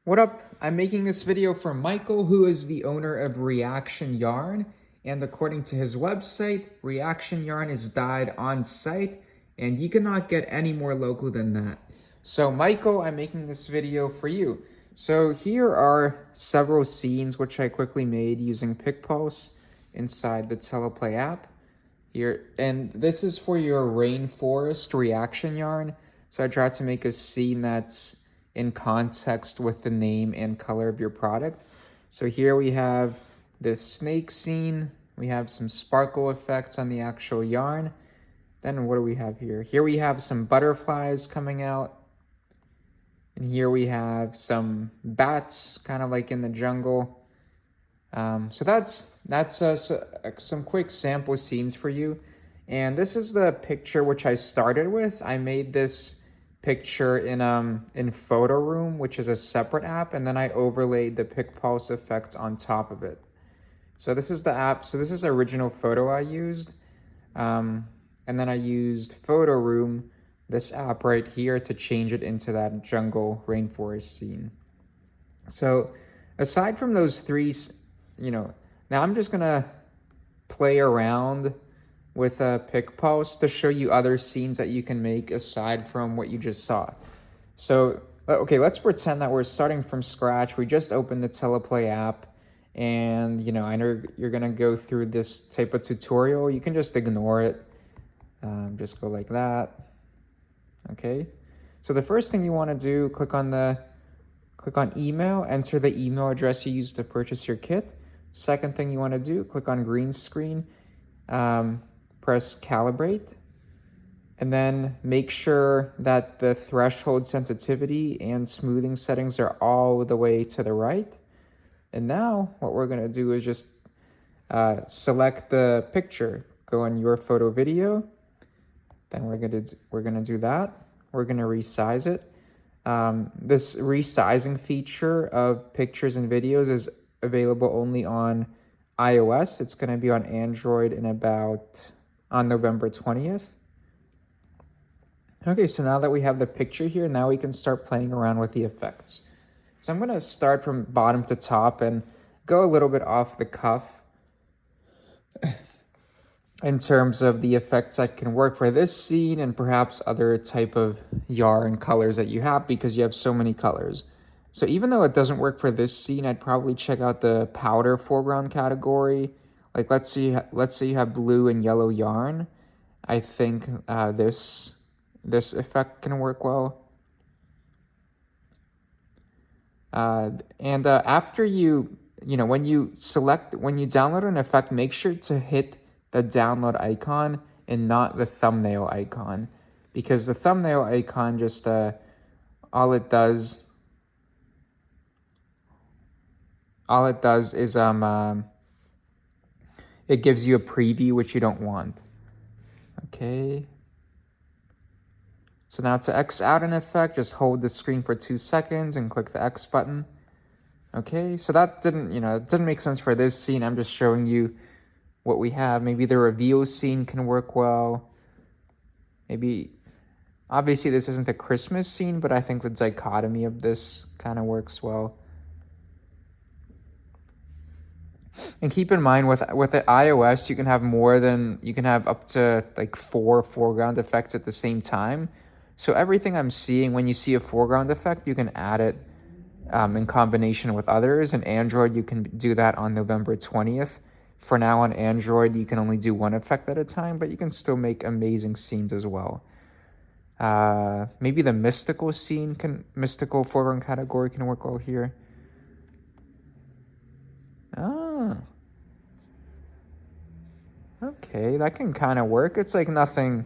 What up? I'm making this video for Michael, who is the owner of Reaction Yarn, and according to his website, Reaction Yarn is dyed on site, and you cannot get any more local than that. So Michael, I'm making this video for you. So here are several scenes which I quickly made using PicPulse inside the Teleplay app. Here, and this is for your Rainforest Reaction Yarn. So I tried to make a scene that's in context with the name and color of your product. So here we have this snake scene. We have some sparkle effects on the actual yarn. Then what do we have here? Here we have some butterflies coming out. And here we have some bats kind of like in the jungle. So that's some quick sample scenes for you. And this is the picture which I started with. I made this picture in Photo Room, which is a separate app, and then I overlaid the PicPulse effect on top of it. So this is the app. So this is the original photo I used. And then I used Photo Room, this app right here, to change it into that jungle rainforest scene. So aside from those three, now I'm just gonna play around with a PicPulse to show you other scenes that you can make aside from what you just saw. So, okay, let's pretend that we're starting from scratch. We just opened the Teleplay app, and I know you're gonna go through this type of tutorial. You can just ignore it. Just go like that. Okay. So the first thing you want to do, click on email, enter the email address you used to purchase your kit. Second thing you want to do, click on green screen, press calibrate, and then make sure that the threshold sensitivity and smoothing settings are all the way to the right. And now what we're going to do is just select the picture, go on your photo video. Then we're going to do that. We're going to resize it. This resizing feature of pictures and videos is available only on iOS. It's going to be on Android on November 20th. Okay, so now that we have the picture here, now we can start playing around with the effects. So I'm going to start from bottom to top and go a little bit off the cuff in terms of the effects that can work for this scene and perhaps other type of yarn colors that you have, because you have so many colors. So even though it doesn't work for this scene, I'd probably check out the powder foreground category. Like let's say you have blue and yellow yarn. I think this effect can work well. After when you download an effect, make sure to hit the download icon and not the thumbnail icon, because the thumbnail icon just all it does is it gives you a preview, which you don't want. Okay. So now to X out an effect, just hold the screen for 2 seconds and click the X button. Okay, so that didn't make sense for this scene. I'm just showing you what we have. Maybe the reveal scene can work well. Maybe, obviously this isn't the Christmas scene, but I think the dichotomy of this kind of works well. And keep in mind with the iOS, you can have up to like 4 foreground effects at the same time. So everything I'm seeing, when you see a foreground effect, you can add it in combination with others. And Android, you can do that on November 20th. For now on Android, you can only do one effect at a time, but you can still make amazing scenes as well. Maybe the mystical foreground category can work well here. Okay, that can kind of work. It's like nothing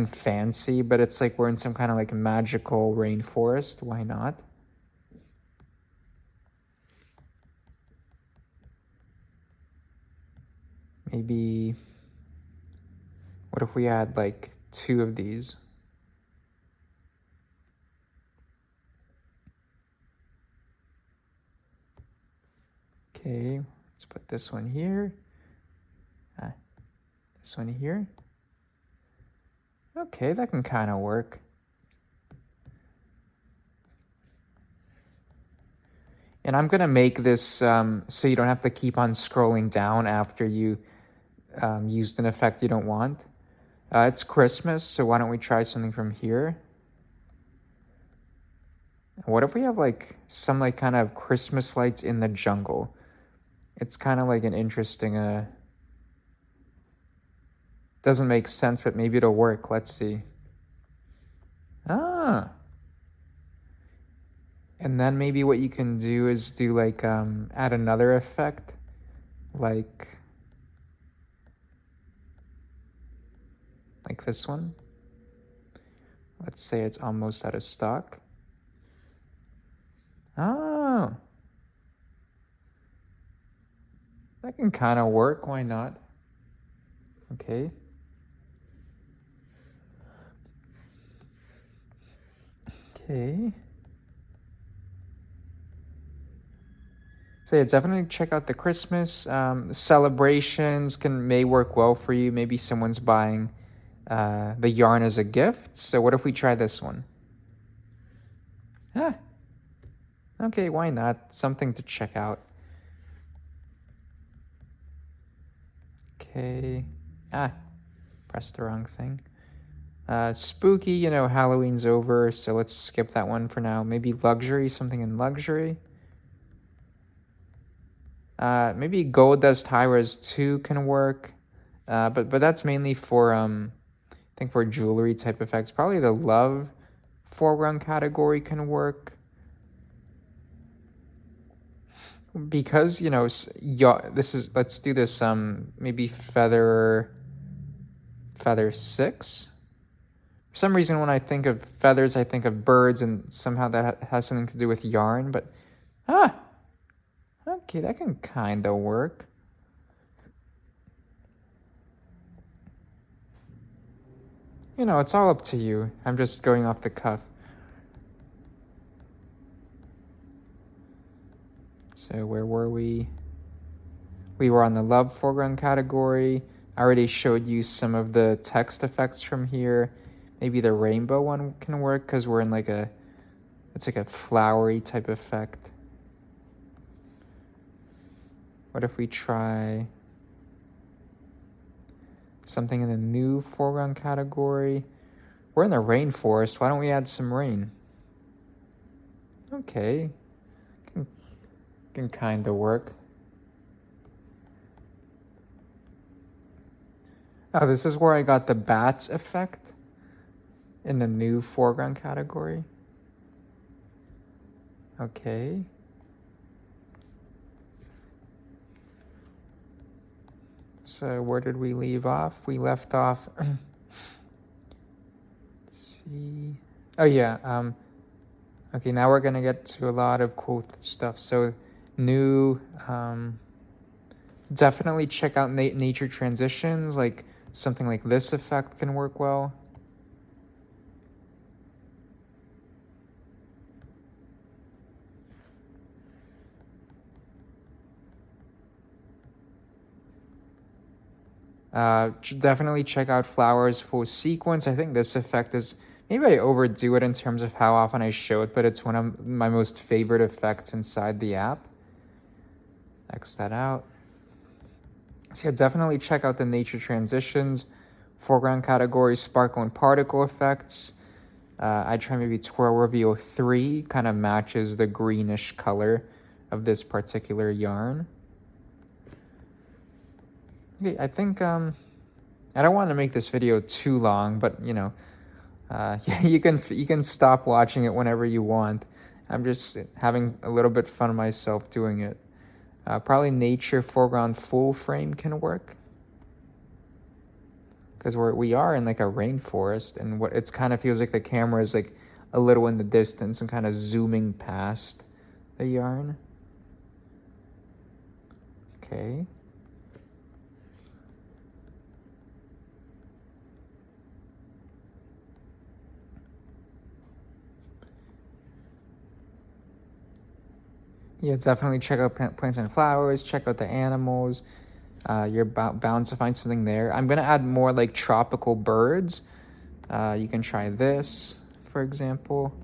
fancy, but it's like we're in some kind of like magical rainforest. Why not? Maybe, what if we had like 2 of these? Okay, let's put this one here. This one here. Okay, that can kind of work. And I'm gonna make this so you don't have to keep on scrolling down after you used an effect you don't want. It's Christmas, so why don't we try something from here? What if we have like some like kind of Christmas lights in the jungle? It's kind of like an interesting doesn't make sense, but maybe it'll work. Let's see. Ah. And then maybe what you can do is do like add another effect, like this one. Let's say it's almost out of stock. Oh, that can kind of work. Why not? Okay. Okay. So yeah, definitely check out the Christmas celebrations. May work well for you. Maybe someone's buying the yarn as a gift. So what if we try this one? Ah, okay, why not? Something to check out. Okay. Ah, pressed the wrong thing. Spooky, you know, Halloween's over, so let's skip that one for now. Maybe luxury, something in luxury. Maybe Gold Dust High Res 2 can work. But that's mainly for I think for jewelry type effects. Probably the love foreground category can work. Because, you know, let's do this maybe feather 6. For some reason when I think of feathers I think of birds, and somehow that has something to do with yarn, but okay, that can kind of work. You know, it's all up to you. I'm just going off the cuff. So where were we? We were on the love foreground category. I already showed you some of the text effects from here. Maybe the rainbow one can work because we're in like it's like a flowery type effect. What if we try something in the new foreground category? We're in the rainforest. Why don't we add some rain? Okay. Can kind of work. Oh, this is where I got the bats effect in the new foreground category. Okay. So where did we leave off? We left off. Let's see. Oh yeah. Okay, now we're gonna get to a lot of cool stuff. So new. Definitely check out nature transitions. Like something like this effect can work well. Definitely check out flowers full sequence. I think this effect is, maybe I overdo it in terms of how often I show it, but it's one of my most favorite effects inside the app. X that out. So yeah, definitely check out the nature transitions, foreground category, sparkle and particle effects. I try maybe Twirl Reveal 3, kind of matches the greenish color of this particular yarn. Okay, I think I don't want to make this video too long, but you know, you can stop watching it whenever you want. I'm just having a little bit fun myself doing it. Probably nature foreground full frame can work, because we are in like a rainforest, and what it's kind of feels like the camera is like a little in the distance and kind of zooming past the yarn. Okay. Yeah, definitely check out plants and flowers, check out the animals. You're bound to find something there. I'm going to add more like tropical birds. You can try this, for example.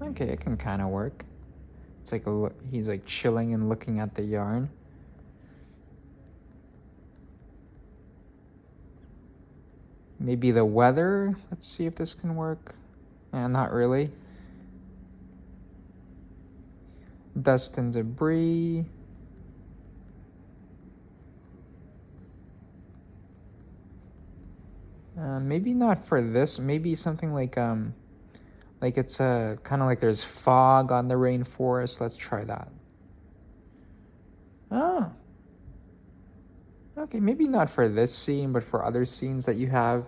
Okay, it can kind of work. It's like he's like chilling and looking at the yarn. Maybe the weather. Let's see if this can work. Not really. Dust and debris. Maybe not for this. Maybe something like it's a kind of like there's fog on the rainforest. Let's try that. Oh. Okay, maybe not for this scene, but for other scenes that you have.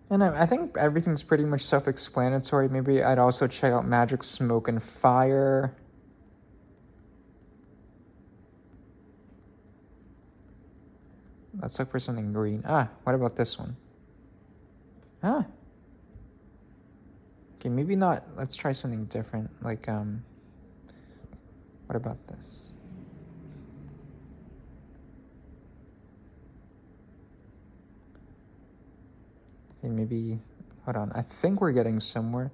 And I think everything's pretty much self-explanatory. Maybe I'd also check out magic, smoke, and fire. Let's look for something green. What about this one? Okay, maybe not. Let's try something different. Like, what about this? Okay, maybe, hold on. I think we're getting somewhere.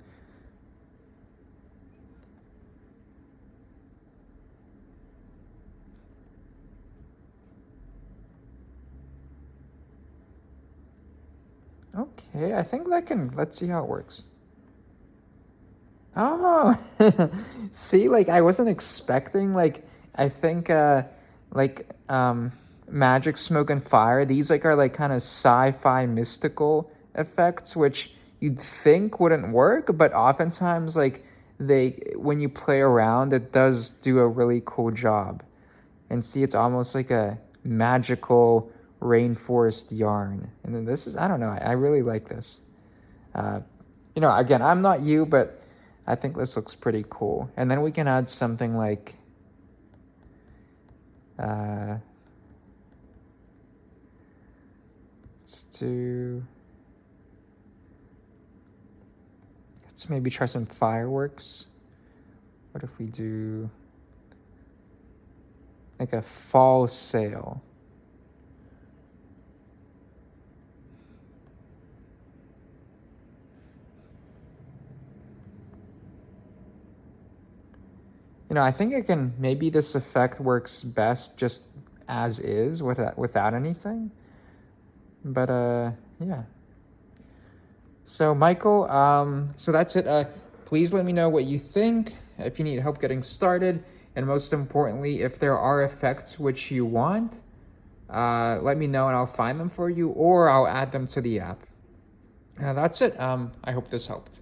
Okay, I think that can, let's see how it works. Oh, see, like I wasn't expecting, like, I think, magic, smoke, and fire, these like are like kind of sci-fi mystical effects, which you'd think wouldn't work, but oftentimes like when you play around, it does do a really cool job. And see, it's almost like a magical rainforest yarn. And then this is, I don't know, I really like this. Again, I'm not you, but I think this looks pretty cool. And then we can add something like, let's maybe try some fireworks. What if we do like a fall sail? I think maybe this effect works best just as is without anything. But yeah. So Michael, so that's it. Please let me know what you think, if you need help getting started, and most importantly, if there are effects which you want, let me know and I'll find them for you, or I'll add them to the app. That's it. I hope this helped.